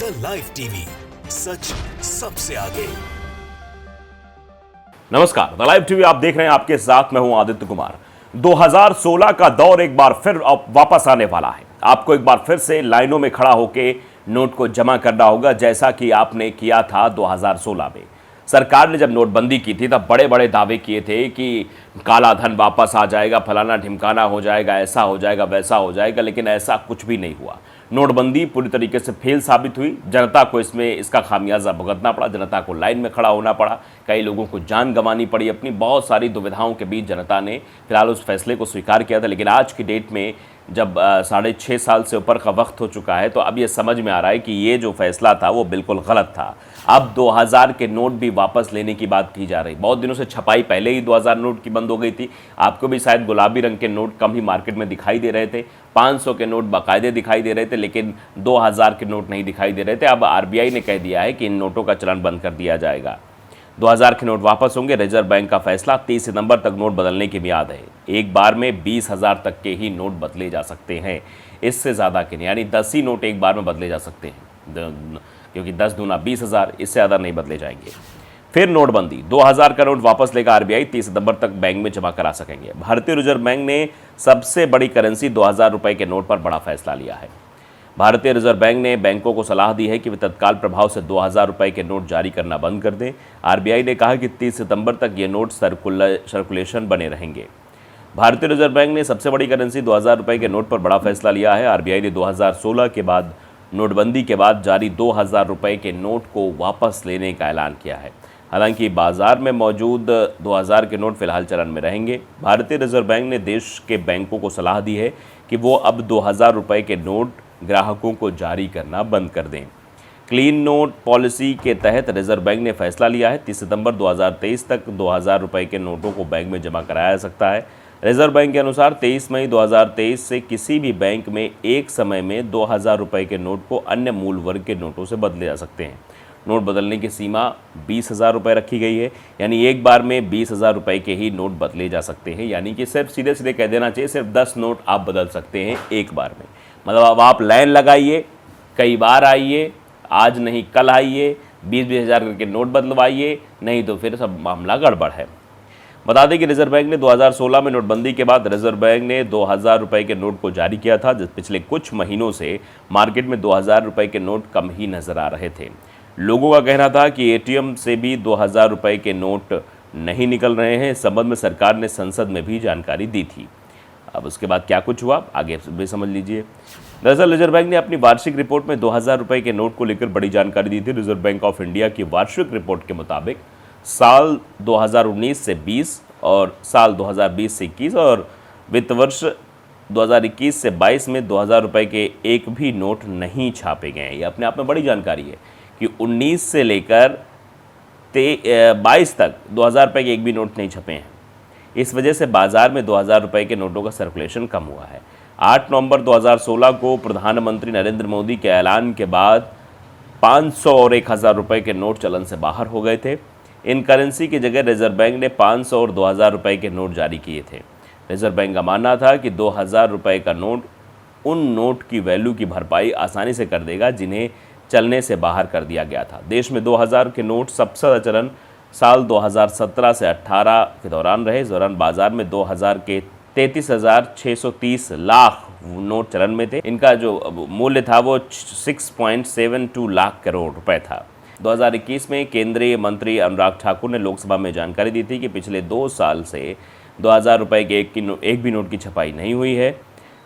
The live TV, सच सबसे आगे। नमस्कार, द लाइव टीवी आप देख रहे हैं। आपके साथ मैं हूं आदित्य कुमार। 2016 का दौर एक बार फिर वापस आने वाला है। आपको एक बार फिर से लाइनों में खड़ा होकर नोट को जमा करना होगा, जैसा कि आपने किया था 2016 में। सरकार ने जब नोटबंदी की थी तब बड़े बड़े दावे किए थे कि काला धन वापस आ जाएगा, फलाना ढिमकाना हो जाएगा, ऐसा हो जाएगा, वैसा हो जाएगा, लेकिन ऐसा कुछ भी नहीं हुआ। नोटबंदी पूरी तरीके से फेल साबित हुई। जनता को इसका खामियाजा भुगतना पड़ा, जनता को लाइन में खड़ा होना पड़ा, कई लोगों को जान गंवानी पड़ी। अपनी बहुत सारी दुविधाओं के बीच जनता ने फिलहाल उस फैसले को स्वीकार किया था। लेकिन आज की डेट में जब 6.5 साल से ऊपर का वक्त हो चुका है, तो अब ये समझ में आ रहा है कि ये जो फैसला था वो बिल्कुल गलत था। अब 2000 के नोट भी वापस लेने की बात की जा रही। बहुत दिनों से छपाई पहले ही 2000 नोट की बंद हो गई थी। आपको भी शायद गुलाबी रंग के नोट कम ही मार्केट में दिखाई दे रहे थे। 500 के नोट बाकायदे दिखाई दे रहे थे, लेकिन 2000 के नोट नहीं दिखाई दे रहे थे। अब आरबीआई ने कह दिया है कि इन नोटों का चलन बंद कर दिया जाएगा। 2000 के नोट वापस होंगे। रिजर्व बैंक का फैसला 30 सितंबर तक नोट बदलने की मियाद है। एक बार में 20,000 तक के ही नोट बदले जा सकते हैं, इससे ज़्यादा के नहीं। यानी 10 ही नोट एक बार में बदले जा सकते हैं, क्योंकि 10 दूना 20,000, इससे ज़्यादा नहीं बदले जाएंगे। फिर नोटबंदी, 2000 का नोट वापस लेकर आरबीआई 30 सितंबर तक बैंक में जमा करा सकेंगे। भारतीय रिजर्व बैंक ने सबसे बड़ी करेंसी 2000 रुपये के नोट पर बड़ा फैसला लिया है। भारतीय रिजर्व बैंक ने बैंकों को सलाह दी है कि वे तत्काल प्रभाव से 2000 रुपये के नोट जारी करना बंद कर दें। आरबीआई ने कहा कि 30 सितंबर तक ये नोट सर्कुलेशन बने रहेंगे। भारतीय रिजर्व बैंक ने सबसे बड़ी करेंसी 2000 रुपये के नोट पर बड़ा फैसला लिया है। आरबीआई ने 2016 के बाद नोटबंदी के बाद जारी 2000 रुपये के नोट को वापस लेने का ऐलान किया है। हालांकि बाजार में मौजूद 2000 के नोट फिलहाल चलन में रहेंगे। भारतीय रिजर्व बैंक ने देश के बैंकों को सलाह दी है कि वो अब 2000 रुपये के नोट ग्राहकों को जारी करना बंद कर दें। क्लीन नोट पॉलिसी के तहत रिजर्व बैंक ने फैसला लिया है। 30 सितंबर 2023 तक 2000 रुपये के नोटों को बैंक में जमा कराया जा सकता है। रिजर्व बैंक के अनुसार 23 मई 2023 से किसी भी बैंक में एक समय में 2000 रुपये के नोट को अन्य मूल वर्ग के नोटों से बदले जा सकते हैं। नोट बदलने की सीमा 20,000 रुपये रखी गई है। यानी एक बार में 20,000 रुपये के ही नोट बदले जा सकते हैं। यानी कि सिर्फ सीधे सीधे कह देना चाहिए, सिर्फ 10 नोट आप बदल सकते हैं एक बार में। मतलब अब आप लाइन लगाइए, कई बार आइए, आज नहीं कल आइए, 20-20 हज़ार करके नोट बदलवाइए, नहीं तो फिर सब मामला गड़बड़ है। बता दें कि रिजर्व बैंक ने 2016 में नोटबंदी के बाद रिजर्व बैंक ने 2000 रुपये के नोट को जारी किया था। पिछले कुछ महीनों से मार्केट में 2000 रुपये के नोट कम ही नजर आ रहे थे। लोगों का कहना था कि एटीएम से भी 2000 रुपये के नोट नहीं निकल रहे हैं। इस संबंध में सरकार ने संसद में भी जानकारी दी थी। अब उसके बाद क्या कुछ हुआ आगे भी समझ लीजिए। दरअसल रिजर्व बैंक ने अपनी वार्षिक रिपोर्ट में 2000 रुपये के नोट को लेकर बड़ी जानकारी दी थी। रिजर्व बैंक ऑफ इंडिया की वार्षिक रिपोर्ट के मुताबिक साल 2019 से 20 और साल 2020 से 21 और वित्त वर्ष 2021 से 22 में 2000 रुपये के एक भी नोट नहीं छापे गए हैं। ये अपने आप में बड़ी जानकारी है कि 19 से लेकर 22 तक 2000 रुपये के एक भी नोट नहीं छपे हैं। इस वजह से बाजार में 2000 रुपये के नोटों का सर्कुलेशन कम हुआ है। 8 नवंबर 2016 को प्रधानमंत्री नरेंद्र मोदी के ऐलान के बाद 500 और 1000 रुपये के नोट चलन से बाहर हो गए थे। इन करेंसी की जगह रिजर्व बैंक ने 500 और 2000 रुपये के नोट जारी किए थे। रिजर्व बैंक का मानना था कि 2000 रुपये का नोट उन नोट की वैल्यू की भरपाई आसानी से कर देगा जिन्हें चलने से बाहर कर दिया गया था। देश में 2000 के नोट सबसे ज़्यादा चलन साल 2017 से 18 के दौरान रहे। इस दौरान बाजार में 2000 के 33,630 लाख नोट चलन में थे। इनका जो मूल्य था वो 6.72 लाख करोड़ रुपए था। 2021 में केंद्रीय मंत्री अनुराग ठाकुर ने लोकसभा में जानकारी दी थी कि पिछले 2 साल से 2000 रुपये के एक भी नोट की छपाई नहीं हुई है।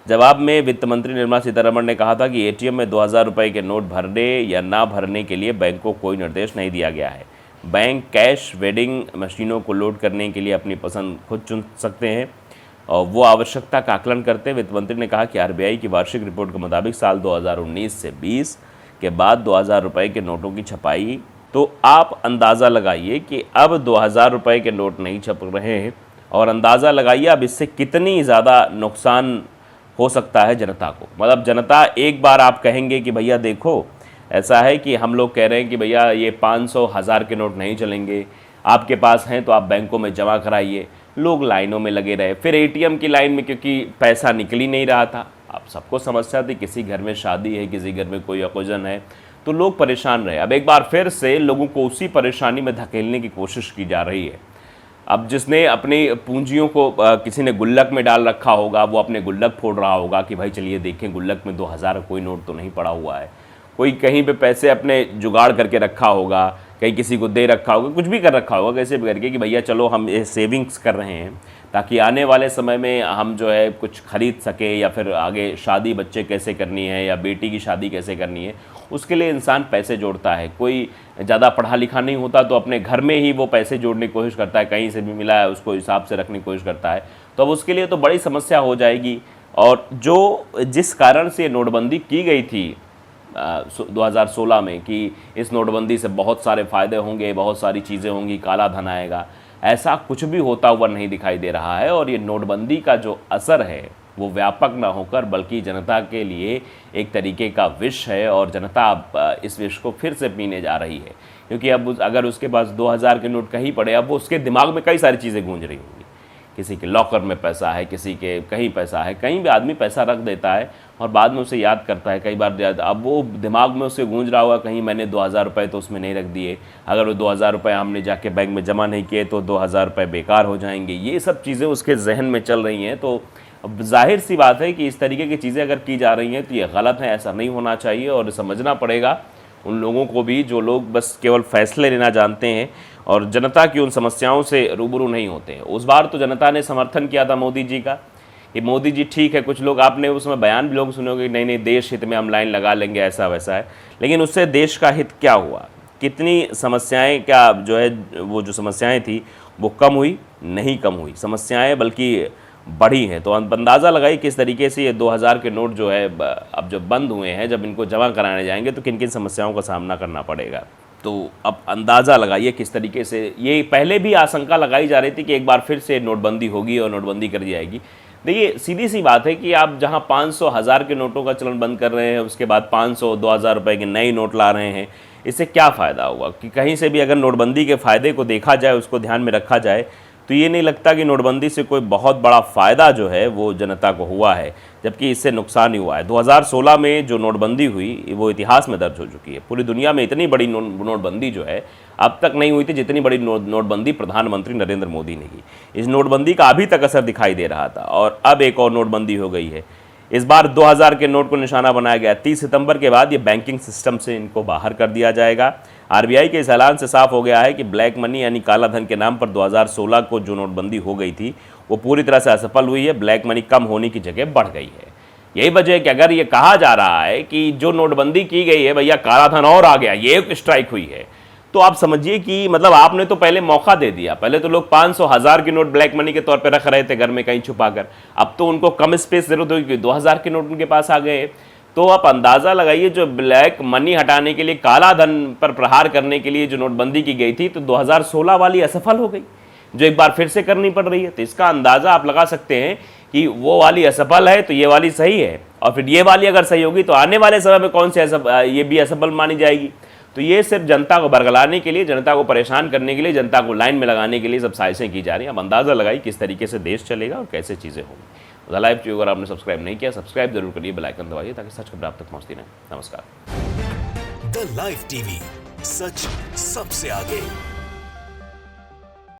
जवाब में वित्त मंत्री निर्मला सीतारमण ने कहा था कि एटीएम में 2000 रुपये के नोट भरने या ना भरने के लिए बैंक को कोई निर्देश नहीं दिया गया है। बैंक कैश वेंडिंग मशीनों को लोड करने के लिए अपनी पसंद खुद चुन सकते हैं और वो आवश्यकता का आकलन करते हैं। वित्त मंत्री ने कहा कि आरबीआई की वार्षिक रिपोर्ट के मुताबिक साल 2019 से 20 के बाद 2000 रुपये के नोटों की छपाई, तो आप अंदाज़ा लगाइए कि अब 2000 रुपये के नोट नहीं छप रहे हैं और अंदाज़ा लगाइए अब इससे कितनी ज़्यादा नुकसान हो सकता है जनता को। मतलब जनता एक बार आप कहेंगे कि भैया देखो ऐसा है कि हम लोग कह रहे हैं कि भैया ये 500 1000 के नोट नहीं चलेंगे, आपके पास हैं तो आप बैंकों में जमा कराइए। लोग लाइनों में लगे रहे। फिर एटीएम की लाइन में क्योंकि पैसा निकल ही नहीं रहा था, आप सबको समस्या थी, किसी घर में शादी है, किसी घर में कोई ओकेजन है, तो लोग परेशान रहे। अब एक बार फिर से लोगों को उसी परेशानी में धकेलने की कोशिश की जा रही है। अब जिसने अपनी पूंजियों को किसी ने गुल्लक में डाल रखा होगा, वो अपने गुल्लक फोड़ रहा होगा कि भाई चलिए देखें गुल्लक में 2000 कोई नोट तो नहीं पड़ा हुआ है। कोई कहीं पे पैसे अपने जुगाड़ करके रखा होगा, कहीं किसी को दे रखा होगा, कुछ भी कर रखा होगा कैसे भी करके कि भैया चलो हम ये सेविंग्स कर रहे हैं ताकि आने वाले समय में हम जो है कुछ खरीद सके, या फिर आगे शादी बच्चे कैसे करनी है या बेटी की शादी कैसे करनी है, उसके लिए इंसान पैसे जोड़ता है। कोई ज़्यादा पढ़ा लिखा नहीं होता तो अपने घर में ही वो पैसे जोड़ने की कोशिश करता है, कहीं से भी मिला है उसको हिसाब से रखने की कोशिश करता है। तो अब उसके लिए तो बड़ी समस्या हो जाएगी। और जो जिस कारण से नोटबंदी की गई थी 2016 में कि इस नोटबंदी से बहुत सारे फ़ायदे होंगे, बहुत सारी चीज़ें होंगी, काला धन आएगा, ऐसा कुछ भी होता हुआ नहीं दिखाई दे रहा है। और ये नोटबंदी का जो असर है वो व्यापक ना होकर बल्कि जनता के लिए एक तरीके का विष है, और जनता अब इस विष को फिर से पीने जा रही है। क्योंकि अब अगर उसके पास 2000 के नोट कहीं पड़े, अब वो उसके दिमाग में कई सारी चीज़ें गूंज रही होंगी। किसी के लॉकर में पैसा है, किसी के कहीं पैसा है, कहीं भी आदमी पैसा रख देता है और बाद में उसे याद करता है कई बार। अब वो दिमाग में उसे गूंज रहा होगा कहीं मैंने 2000 रुपये तो उसमें नहीं रख दिए, अगर वो 2000 रुपये हमने जाके बैंक में जमा नहीं किए तो 2000 रुपये बेकार हो जाएंगे। ये सब चीज़ें उसके जहन में चल रही हैं। तो अब जाहिर सी बात है कि इस तरीके की चीज़ें अगर की जा रही हैं तो ये गलत है, ऐसा नहीं होना चाहिए। और समझना पड़ेगा उन लोगों को भी जो लोग बस केवल फैसले लेना जानते हैं और जनता की उन समस्याओं से रूबरू नहीं होते हैं। उस बार तो जनता ने समर्थन किया था मोदी जी का कि मोदी जी ठीक है, कुछ लोग आपने उसमें बयान भी लोग सुनोगे नहीं नहीं देश हित में हम लाइन लगा लेंगे, ऐसा वैसा है। लेकिन उससे देश का हित क्या हुआ? कितनी समस्याएं, क्या जो है वो जो समस्याएं थी वो कम हुई? नहीं कम हुई, समस्याएं बल्कि बढ़ी हैं। तो अंदाज़ा लगाई किस तरीके से ये 2000 के नोट जो है अब जब बंद हुए हैं, जब इनको जमा कराने जाएंगे तो किन किन समस्याओं का सामना करना पड़ेगा। तो अब अंदाज़ा लगाइए किस तरीके से ये पहले भी आशंका लगाई जा रही थी कि एक बार फिर से नोटबंदी होगी और नोटबंदी कर दी जाएगी। देखिए सीधी सी बात है कि आप जहां 500 1000 के नोटों का चलन बंद कर रहे हैं, उसके बाद 500 2000 रुपये के नए नोट ला रहे हैं, इससे क्या फ़ायदा हुआ? कि कहीं से भी अगर नोटबंदी के फ़ायदे को देखा जाए, उसको ध्यान में रखा जाए, तो ये नहीं लगता कि नोटबंदी से कोई बहुत बड़ा फ़ायदा जो है वो जनता को हुआ है, जबकि इससे नुकसान ही हुआ है। 2016 में जो नोटबंदी हुई वो इतिहास में दर्ज हो चुकी है। पूरी दुनिया में इतनी बड़ी नोटबंदी जो है अब तक नहीं हुई थी जितनी बड़ी नोटबंदी प्रधानमंत्री नरेंद्र मोदी ने की। इस नोटबंदी का अभी तक असर दिखाई दे रहा था और अब एक और नोटबंदी हो गई है। इस बार 2000 के नोट को निशाना बनाया गया। 30 सितंबर के बाद ये बैंकिंग सिस्टम से इनको बाहर कर दिया जाएगा। आरबीआई के इस ऐलान से साफ हो गया है कि ब्लैक मनी यानी काला धन के नाम पर 2016 को जो नोटबंदी हो गई थी वो पूरी तरह से असफल हुई है। ब्लैक मनी कम होने की जगह बढ़ गई है। यही वजह है कि अगर ये कहा जा रहा है कि जो नोटबंदी की गई है भैया काला धन और आ गया, ये एक स्ट्राइक हुई है, तो आप समझिए कि मतलब आपने तो पहले मौका दे दिया। पहले तो लोग 500 1000 के नोट ब्लैक मनी के तौर पे रख रहे थे घर में कहीं छुपाकर, अब तो उनको कम स्पेस जरूरत होगी, 2000 के नोट उनके पास आ गए। तो आप अंदाज़ा लगाइए जो ब्लैक मनी हटाने के लिए, काला धन पर प्रहार करने के लिए जो नोटबंदी की गई थी, तो 2016 वाली असफल हो गई, जो एक बार फिर से करनी पड़ रही है। तो इसका अंदाज़ा आप लगा सकते हैं कि वो वाली असफल है तो ये वाली सही है, और फिर ये वाली अगर सही होगी तो आने वाले समय में कौन से ये भी असफल मानी जाएगी। तो ये सिर्फ जनता को बरगलाने के लिए, जनता को परेशान करने के लिए, जनता को लाइन में लगाने के लिए सब साजिशें की जा रही हैं। अब अंदाज़ा लगाइए किस तरीके से देश चलेगा और कैसे चीज़ें होंगी। द लाइव टी अगर आपने सब्सक्राइब नहीं किया, सब्सक्राइब जरूर करिए, बेल आइकन दबाइए ताकि सच खबर आप तक पहुंचती रहे। नमस्कार। द लाइव टीवी, सच सबसे आगे।